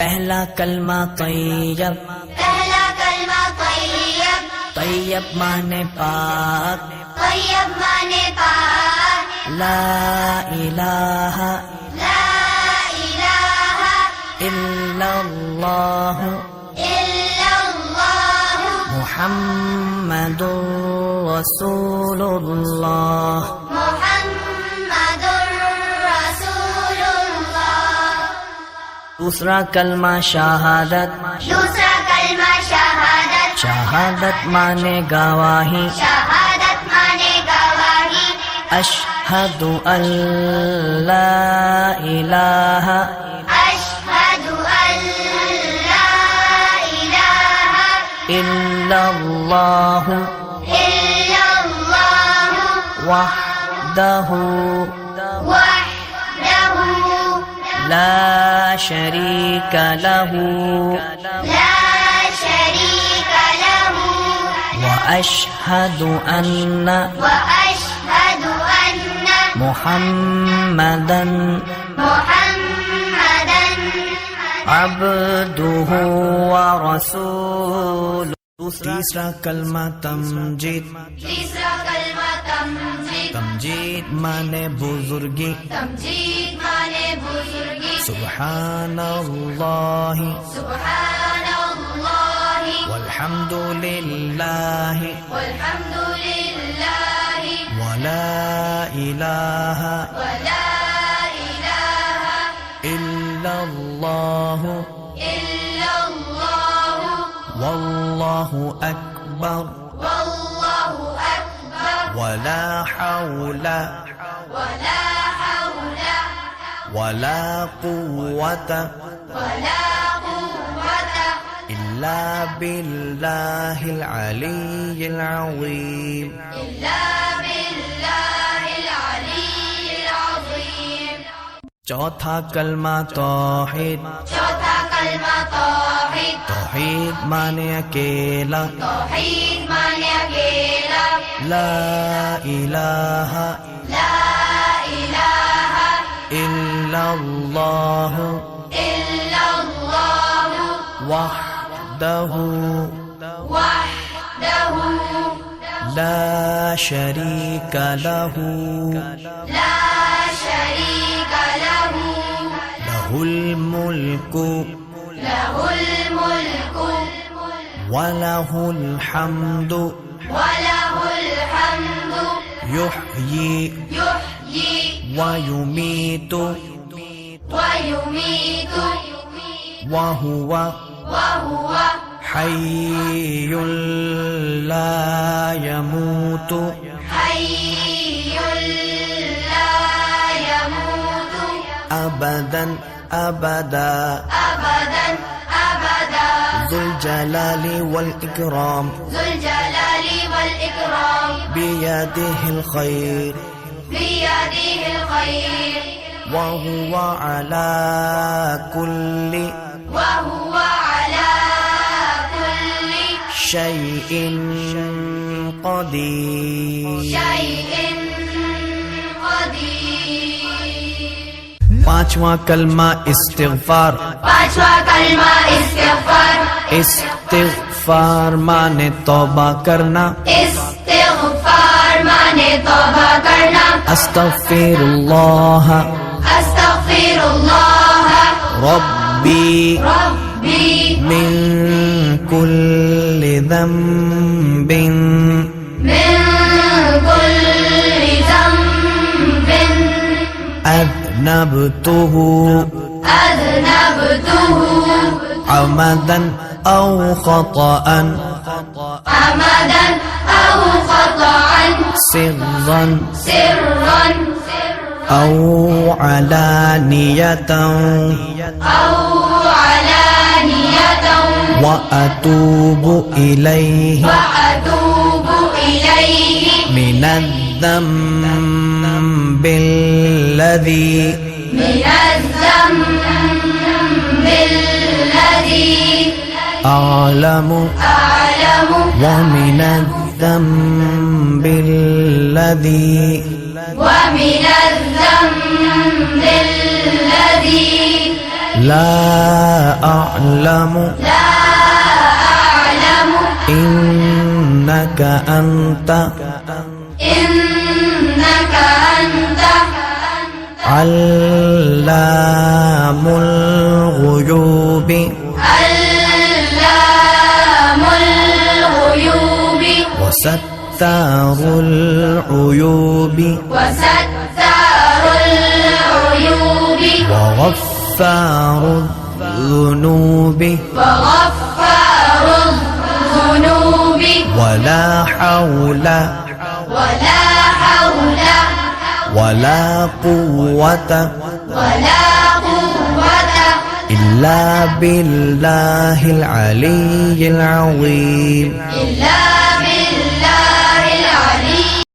पहला कलमा तैयब, पहला कलमा तैयब, तैयब माने पाक, तैयब माने पाक, ला इलाहा ला इलाहा इल्लल्लाह इल्लल्लाह मुहम्मदुर रसूलुल्लाह। मुहम्मदुर रसूलुल्लाह। दूसरा कलमा शहादत, दूसरा कलमा शहादत, शहादत माने गवाही, शहादत माने गवाही, अशहदु अल्ला इलाहा अशहदु अल्ला इलाहा इल्लल्लाह इल्लल्लाह वहदहु वहदहु ला शरीका लहू ला शरीका लहु व अशहदु अन्ना वअशहदु अन्न मुहम्मदन मुहम्मदन अब्दुहु व रसूलुहु। तीसरा कलमा तमजीद, तीसरा कलमा तमजीद, तमजीद माने बुजुर्गी, तमजीद माने बुजुर्गी, सुब्हानल्लाहि सुब्हानल्लाहि वल्हम्दुलिल्लाहि वल्हम्दुलिल्लाहि वला इलाहा वला इलाहा इल्लल्लाह इल्लल्लाह वल्लाहु अकबर वल्लाहु अकबर वला हौला वला हौला वला कुव्वता वला कुव्वता इल्ला बिल्लाहिल अलिय्यिल अज़ीम। इल्ला बिल्लाहिल अलिय्यिल अज़ीम। चौथा कलमा तौहीद, चौथा कलमा तौहीद, तौहीद माने अकेला, तौहीद माने अकेला, ला इलाहा ला इलाहा इल्लल्लाह इल्लल्लाह वहदहु वहदहु ला शरीका लहू ला शरीका लहु लहुल मुल्कु लहुल मुल्कु वलहुल हम्दु वलहुल हम्दु युह्यी युह्यी वयुमीतु वयुमीतु वहुव वहुव हय्युल ला यमूतु हय्युल ला यमूतु अबदन अबदा अबदन अबदा ज़ुल जलाली वल इकराम ज़ुल जलाली वल इकराम बियदिहिल खैर बियदिहिल खैर वहुव अला कुल्लि वहुव अला कुल्लि शैइन क़दीर। शैइन क़दीर। पांचवा कलमा इस्तिग़फ़ार, पांचवा कलमा इस्तिग़फ़ार, इस्तिग़फ़ार माने तौबा करना, इस्तिग़फ़ार माने तौबा करना, अस्तग़फ़िरुल्लाह अस्तग़फ़िरुल्लाह रब्बी रब्बी मिन कुल्लि ज़ंबिन मिन कुल्लि ज़ंबिन अज़नबतुहु अज़नबतुहु अमदन औ ख़तअन अमदन औ ख़तअन सिर्रन सिर्रन औ अलानियतन औ अलानियतन व अतूबु इलैहि वअतूबु इलैहि मिनज़्ज़म्बिल्लज़ी मिनज़्ज़म्बिल्लज़ी अअलमु अअलमु व मिनज़्ज़म्बिल्लज़ी ومن الذنب الذي لا أعلم إنك أنت إنك أنت علام الغيوب علام الغيوب وستار العيوب وستار العيوب وغفار الذنوب وغفار الذنوب ولا حول ولا حول ولا قوة ولا قوة إلا بالله العلي العظيم إلا